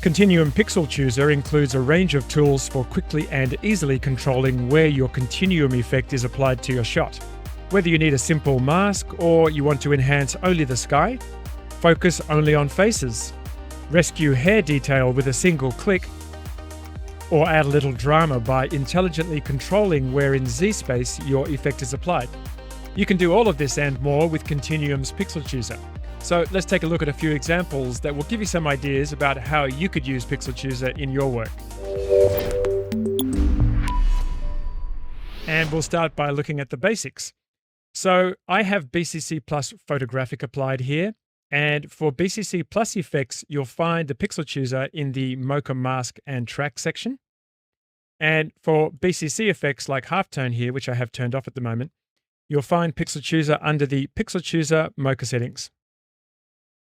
Continuum Pixel Chooser includes a range of tools for quickly and easily controlling where your continuum effect is applied to your shot. Whether you need a simple mask or you want to enhance only the sky, focus only on faces, rescue hair detail with a single click, or add a little drama by intelligently controlling where in Z-space your effect is applied. You can do all of this and more with Continuum's Pixel Chooser. So let's take a look at a few examples that will give you some ideas about how you could use Pixel Chooser in your work. And we'll start by looking at the basics. So I have BCC Plus Photographic applied here. And for BCC Plus effects, you'll find the Pixel Chooser in the Mocha Mask and Track section. And for BCC effects like halftone here, which I have turned off at the moment, you'll find Pixel Chooser under the Pixel Chooser Mocha settings.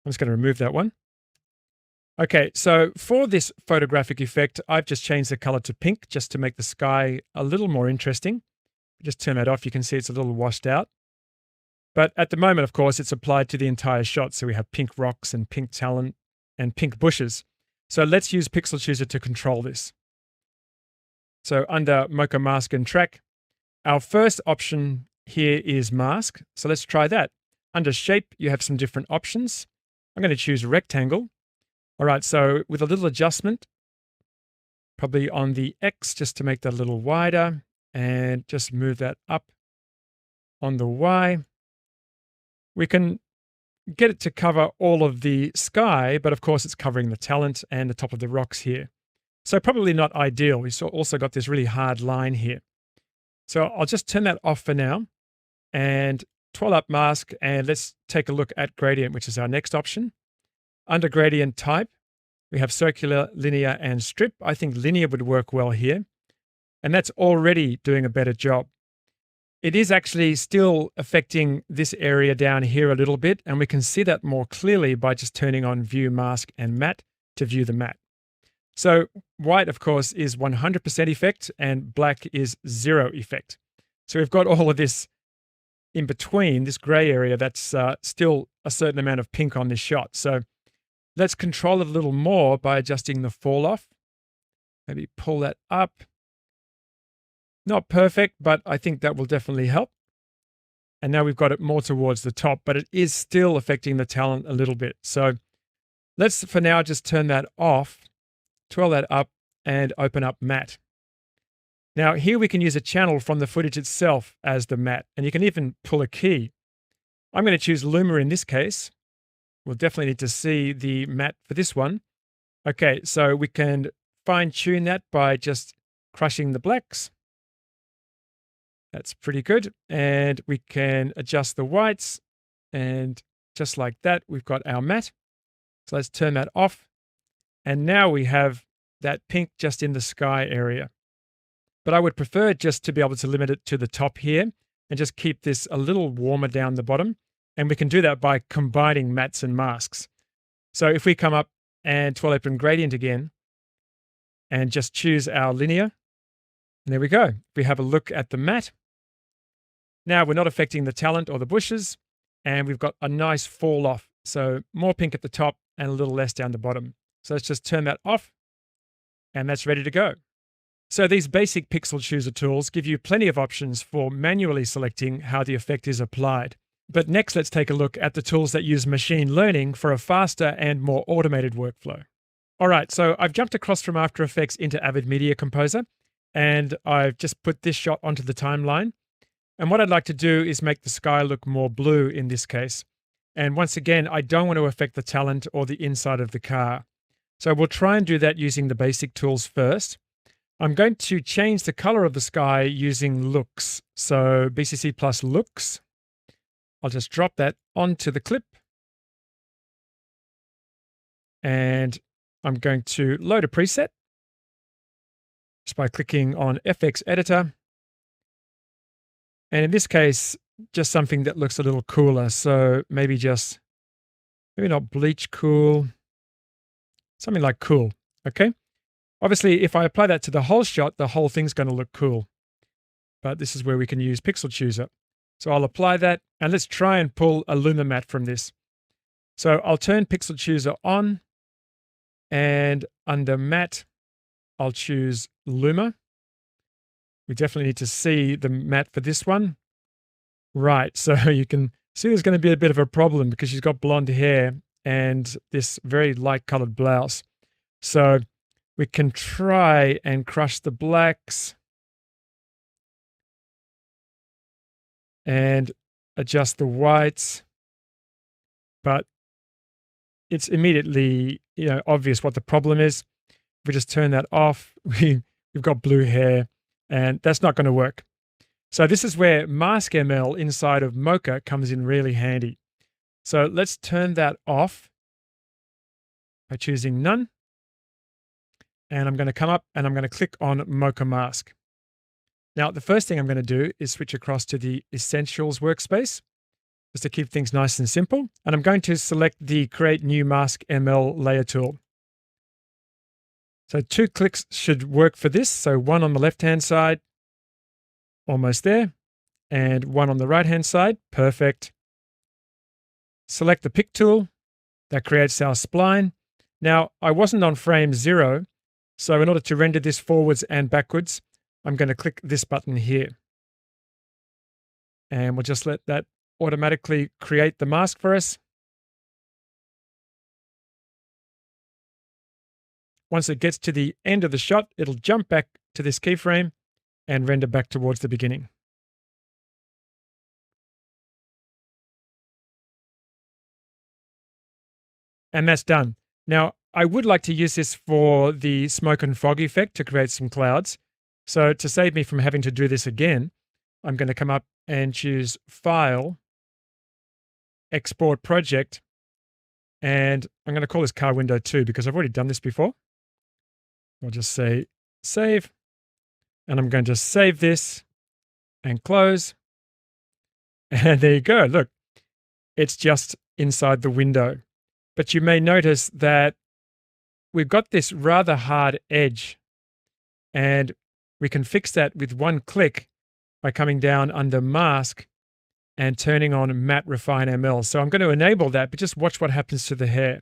I'm just going to remove that one. Okay, so for this photographic effect, I've just changed the color to pink just to make the sky a little more interesting. Just turn that off. You can see it's a little washed out. But at the moment, of course, it's applied to the entire shot. So we have pink rocks and pink talent and pink bushes. So let's use Pixel Chooser to control this. So under Mocha Mask and Track, our first option here is Mask. So let's try that. Under Shape, you have some different options. I'm going to choose Rectangle. All right, so with a little adjustment, probably on the X, just to make that a little wider, and just move that up on the Y. We can get it to cover all of the sky, but of course it's covering the talent and the top of the rocks here. So probably not ideal. We also got this really hard line here. So I'll just turn that off for now and twirl up Mask, and let's take a look at Gradient, which is our next option. Under Gradient Type, we have Circular, Linear, and Strip. I think Linear would work well here, and that's already doing a better job. It is actually still affecting this area down here a little bit, and we can see that more clearly by just turning on View Mask and Matte to view the matte. So white, of course, is 100% effect, and black is 0 effect. So we've got all of this in between, this gray area, that's still a certain amount of pink on this shot. So let's control it a little more by adjusting the fall off. Maybe pull that up. Not perfect, but I think that will definitely help. And now we've got it more towards the top, but it is still affecting the talent a little bit. So let's, for now, just turn that off, twirl that up, and open up Matte. Now here we can use a channel from the footage itself as the matte, and you can even pull a key. I'm going to choose Luma in this case. We'll definitely need to see the matte for this one. Okay, so we can fine tune that by just crushing the blacks. That's pretty good. And we can adjust the whites, and just like that, we've got our matte. So let's turn that off. And now we have that pink just in the sky area. But I would prefer just to be able to limit it to the top here and just keep this a little warmer down the bottom. And we can do that by combining mattes and masks. So if we come up and twirl open Gradient again and just choose our Linear, and there we go. We have a look at the matte. Now we're not affecting the talent or the bushes, and we've got a nice fall off. So more pink at the top and a little less down the bottom. So let's just turn that off, and that's ready to go. So these basic Pixel Chooser tools give you plenty of options for manually selecting how the effect is applied. But next, let's take a look at the tools that use machine learning for a faster and more automated workflow. All right, so I've jumped across from After Effects into Avid Media Composer, and I've just put this shot onto the timeline. And what I'd like to do is make the sky look more blue in this case. And once again, I don't want to affect the talent or the inside of the car. So we'll try and do that using the basic tools first. I'm going to change the color of the sky using looks. So BCC plus looks. I'll just drop that onto the clip. And I'm going to load a preset just by clicking on FX Editor. And in this case, just something that looks a little cooler. So maybe not bleach cool, something like cool, okay? Obviously, if I apply that to the whole shot, the whole thing's going to look cool. But this is where we can use Pixel Chooser. So I'll apply that, and let's try and pull a Luma matte from this. So I'll turn Pixel Chooser on, And under matte, I'll choose Luma. We definitely need to see the matte for this one. Right, so you can see there's going to be a bit of a problem because she's got blonde hair and this very light colored blouse. So we can try and crush the blacks and adjust the whites, but it's immediately obvious what the problem is. If we just turn that off, we've got blue hair, and that's not going to work. So this is where Mask ML inside of Mocha comes in really handy. So let's turn that off by choosing none. And I'm going to come up and I'm going to click on Mocha Mask. Now, the first thing I'm going to do is switch across to the Essentials workspace, just to keep things nice and simple. And I'm going to select the Create New Mask ML Layer tool. So 2 clicks should work for this. So 1 on the left-hand side, almost there, and 1 on the right-hand side, perfect. Select the Pick tool, that creates our spline. Now, I wasn't on frame 0, so in order to render this forwards and backwards, I'm going to click this button here. And we'll just let that automatically create the mask for us. Once it gets to the end of the shot, it'll jump back to this keyframe and render back towards the beginning. And that's done. Now, I would like to use this for the smoke and fog effect to create some clouds. So to save me from having to do this again, I'm going to come up and choose File, Export Project, and I'm going to call this car window 2 because I've already done this before. I'll just say Save, and I'm going to save this and close. And there you go. Look, it's just inside the window. But you may notice that we've got this rather hard edge, and we can fix that with 1 click by coming down under Mask and turning on Matte Refine ML. So I'm going to enable that, but just watch what happens to the hair.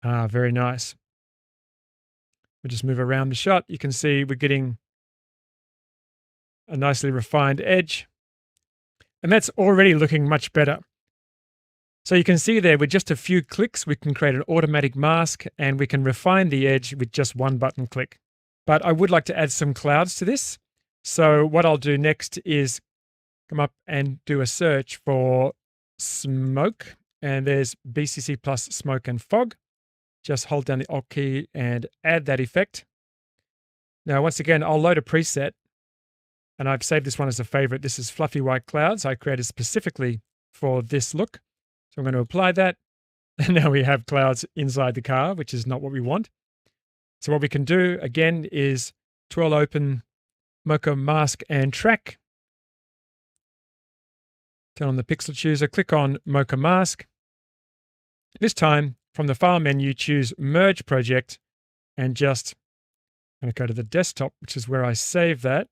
Ah, very nice. We'll just move around the shot. You can see we're getting a nicely refined edge, and that's already looking much better. So you can see there, with just a few clicks, we can create an automatic mask and we can refine the edge with just 1 button click. But I would like to add some clouds to this. So what I'll do next is come up and do a search for smoke, and there's BCC plus smoke and fog. Just hold down the Alt key and add that effect. Now, once again, I'll load a preset, and I've saved this one as a favorite. This is Fluffy White Clouds. I created specifically for this look. So I'm going to apply that. And now we have clouds inside the car, which is not what we want. So what we can do again is twirl open Mocha Mask and Track. Turn on the pixel chooser, click on Mocha Mask. This time, from the file menu, choose Merge Project, and just I'm going to go to the desktop, which is where I save that,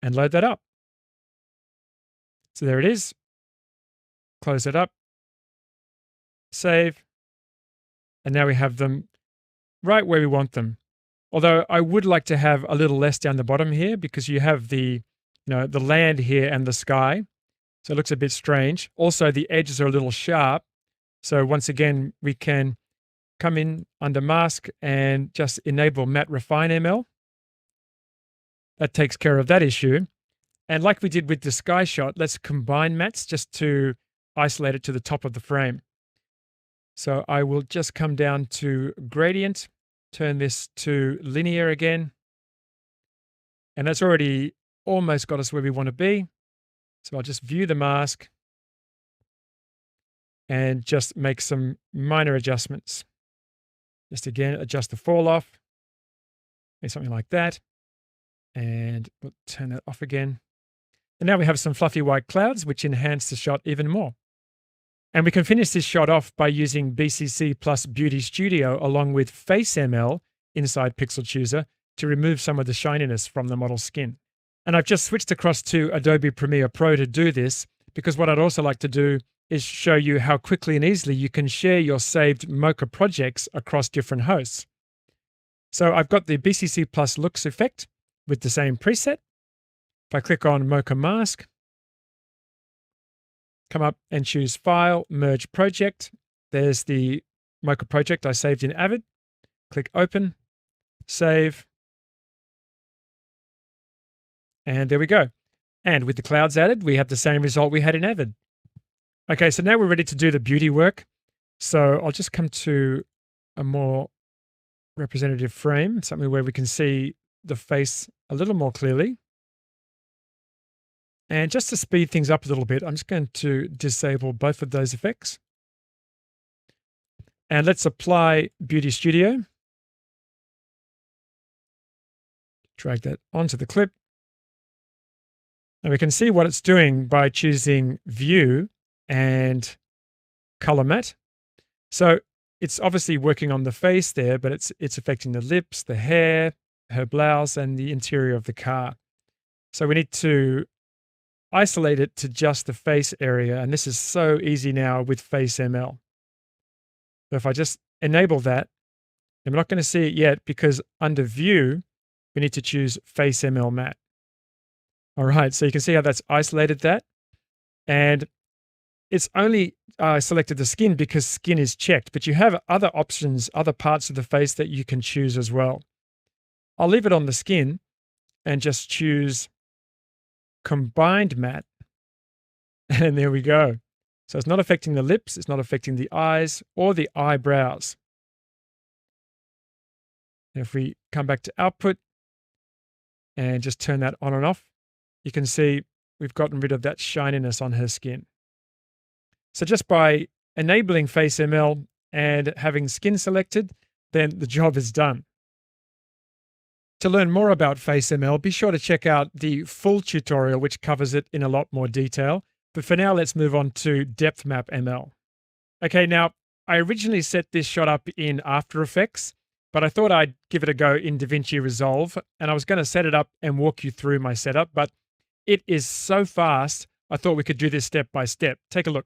and load that up. So there it is. Close it up, save, and now we have them right where we want them. Although I would like to have a little less down the bottom here, because you have the land here and the sky. So it looks a bit strange. Also, the edges are a little sharp. So once again, we can come in under Mask and just enable Matte Refine ML. That takes care of that issue. And like we did with the sky shot, let's combine mattes just to isolate it to the top of the frame. So I will just come down to Gradient, turn this to Linear again. And that's already almost got us where we want to be. So I'll just view the mask and just make some minor adjustments. Just again, adjust the fall off, maybe something like that. And we'll turn that off again. And now we have some fluffy white clouds, which enhance the shot even more. And we can finish this shot off by using BCC plus Beauty Studio along with Face ML inside Pixel Chooser to remove some of the shininess from the model's skin. And I've just switched across to Adobe Premiere Pro to do this, because what I'd also like to do is show you how quickly and easily you can share your saved Mocha projects across different hosts. So I've got the BCC Plus looks effect with the same preset. If I click on Mocha Mask, come up and choose File, Merge Project. There's the Mocha project I saved in Avid. Click Open, Save, and there we go. And with the clouds added, we have the same result we had in Avid. Okay, so now we're ready to do the beauty work. So I'll just come to a more representative frame, something where we can see the face a little more clearly. And just to speed things up a little bit, I'm just going to disable both of those effects. And let's apply Beauty Studio. Drag that onto the clip. And we can see what it's doing by choosing View and Color Matte. So it's obviously working on the face there, but it's affecting the lips, the hair, her blouse, and the interior of the car. So we need to isolate it to just the face area. And this is so easy now with Face ML. So if I just enable that, and we're not going to see it yet because under View, we need to choose Face ML Matte. All right, so you can see how that's isolated that. And it's only selected the skin because skin is checked, but you have other options, other parts of the face that you can choose as well. I'll leave it on the skin and just choose Combined Matte. And there we go. So it's not affecting the lips, it's not affecting the eyes or the eyebrows. If we come back to output and just turn that on and off, you can see we've gotten rid of that shininess on her skin. So just by enabling Face ML and having skin selected, then the job is done. To learn more about Face ML, be sure to check out the full tutorial, which covers it in a lot more detail. But for now, let's move on to Depth Map ML. Okay, now I originally set this shot up in After Effects, but I thought I'd give it a go in DaVinci Resolve, and I was going to set it up and walk you through my setup, but it is so fast, I thought we could do this step by step. Take a look.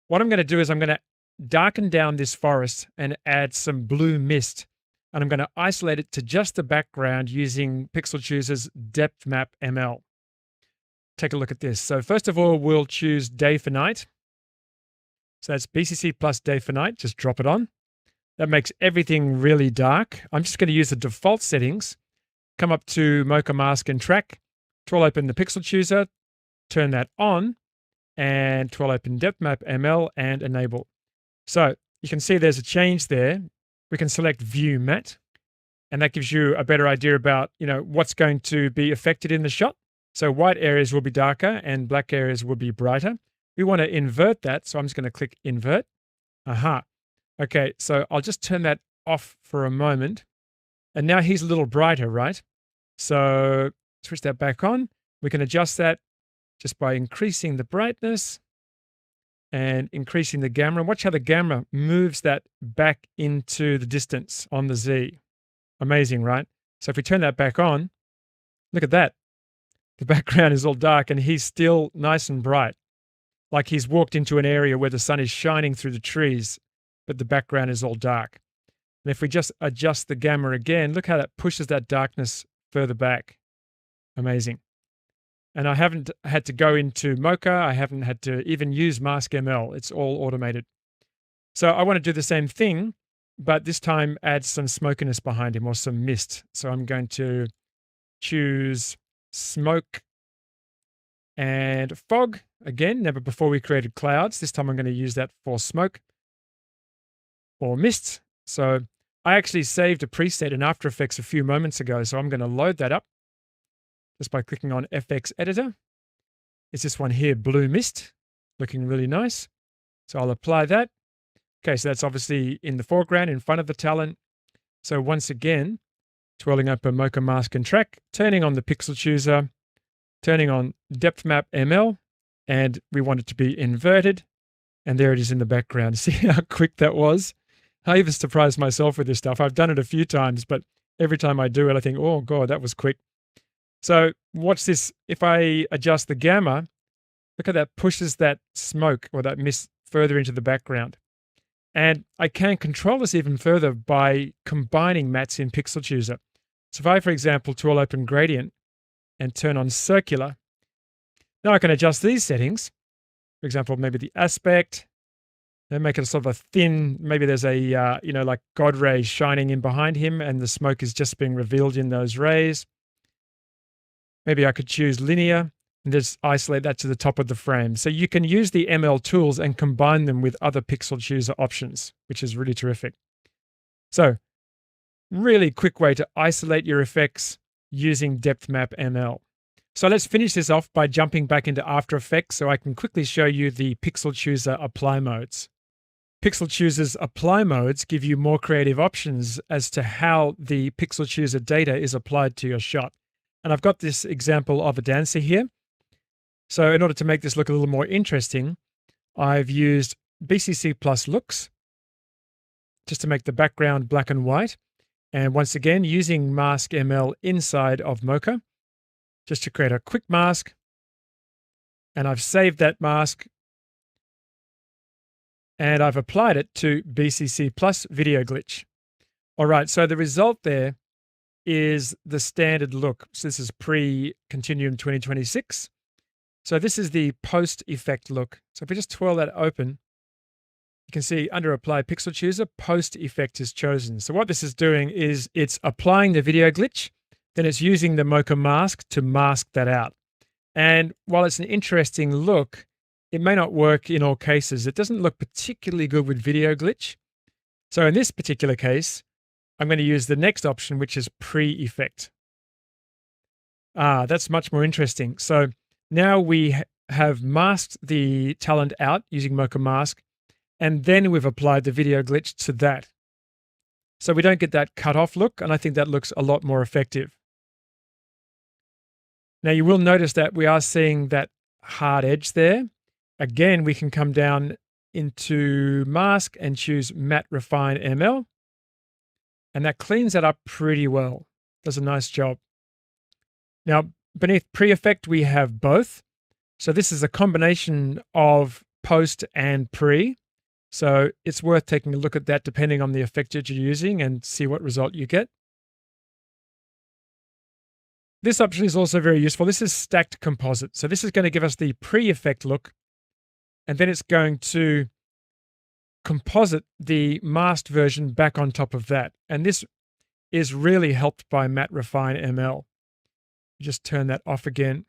What I'm going to do is I'm going to darken down this forest and add some blue mist, and I'm going to isolate it to just the background using Pixel Chooser's Depth Map ML. Take a look at this. So first of all, we'll choose Day for Night. So that's BCC plus Day for Night. Just drop it on. That makes everything really dark. I'm just going to use the default settings. Come up to Mocha Mask and Track. Twirl open the Pixel Chooser. Turn that on. And twirl open Depth Map ML and enable. So you can see there's a change there. We can select View Matte. And that gives you a better idea about, what's going to be affected in the shot. So white areas will be darker and black areas will be brighter. We want to invert that, so I'm just going to click Invert. Aha. Okay, so I'll just turn that off for a moment. And now he's a little brighter, right? So switch that back on. We can adjust that just by increasing the brightness and increasing the gamma. And watch how the gamma moves that back into the distance on the Z. Amazing, right? So if we turn that back on, look at that. The background is all dark and he's still nice and bright. Like he's walked into an area where the sun is shining through the trees, but the background is all dark. And if we just adjust the gamma again, look how that pushes that darkness further back. Amazing. And I haven't had to go into Mocha. I haven't had to even use Mask ML. It's all automated. So I want to do the same thing, but this time add some smokiness behind him or some mist. So I'm going to choose Smoke and Fog. Again, never before we created clouds. This time I'm going to use that for smoke or mist. So I actually saved a preset in After Effects a few moments ago, so I'm going to load that up just by clicking on FX Editor. It's this one here, Blue Mist, looking really nice. So I'll apply that. Okay, so that's obviously in the foreground, in front of the talent. So once again, twirling up a Mocha Mask and Track, turning on the Pixel Chooser, turning on Depth Map ML, and we want it to be inverted. And there it is in the background. See how quick that was? I even surprised myself with this stuff. I've done it a few times, but every time I do it, I think, oh God, that was quick. So watch this. If I adjust the gamma, Look how that pushes that smoke or that mist further into the background. And I can control this even further by combining mattes in Pixel Chooser. So if I, for example, tool open gradient and turn on circular, now I can adjust these settings. For example, maybe the aspect, then make it sort of a thin, maybe there's a, like God rays shining in behind him and the smoke is just being revealed in those rays. Maybe I could choose linear and just isolate that to the top of the frame. So you can use the ML tools and combine them with other Pixel Chooser options, which is really terrific. So really quick way to isolate your effects using Depth Map ML. So let's finish this off by jumping back into After Effects so I can quickly show you the Pixel Chooser apply modes. Pixel Chooser's apply modes give you more creative options as to how the Pixel Chooser data is applied to your shot. And I've got this example of a dancer here. So in order to make this look a little more interesting, I've used BCC plus looks just to make the background black and white. And once again, using Mask ML inside of Mocha, just to create a quick mask. And I've saved that mask. And I've applied it to BCC plus video glitch. All right, so the result there is the standard look. So this is pre-Continuum 2026. So this is the post-effect look. So if we just twirl that open, you can see under Apply Pixel Chooser, post-effect is chosen. So what this is doing is it's applying the video glitch, then it's using the Mocha mask to mask that out. And while it's an interesting look, it may not work in all cases. It doesn't look particularly good with video glitch. So in this particular case, I'm going to use the next option, which is pre-effect. That's much more interesting. So now we have masked the talent out using Mocha Mask, and then we've applied the video glitch to that. So we don't get that cut-off look, and I think that looks a lot more effective. Now you will notice that we are seeing that hard edge there. Again, we can come down into Mask and choose Matte Refine ML, and that cleans that up pretty well. Does a nice job. Now, beneath pre-effect, we have both. So this is a combination of post and pre. So it's worth taking a look at that depending on the effect that you're using and see what result you get. This option is also very useful. This is stacked composite. So this is going to give us the pre-effect look, and then it's going to composite the masked version back on top of that. And this is really helped by Matte Refine ML. Just turn that off again.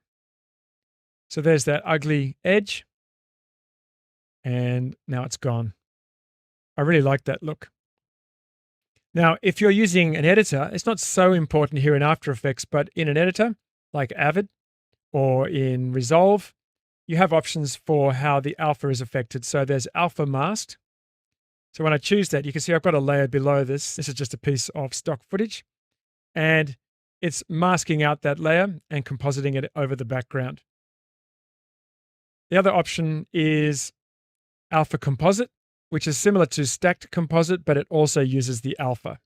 So there's that ugly edge. And now it's gone. I really like that look. Now, if you're using an editor, it's not so important here in After Effects, but in an editor like Avid or in Resolve, you have options for how the alpha is affected. So there's alpha masked. So when I choose that, you can see I've got a layer below this. This is just a piece of stock footage. And it's masking out that layer and compositing it over the background. The other option is alpha composite, which is similar to stacked composite, but it also uses the alpha.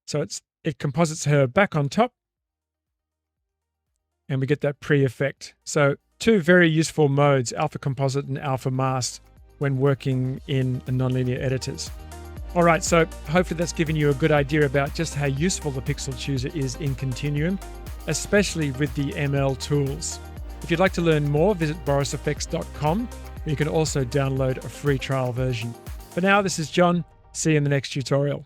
So it composites her back on top, and we get that pre-effect. So two very useful modes, alpha composite and alpha masked, when working in nonlinear editors. All right, so hopefully that's given you a good idea about just how useful the Pixel Chooser is in Continuum, especially with the ML tools. If you'd like to learn more, visit borisfx.com, where you can also download a free trial version. For now, this is John. See you in the next tutorial.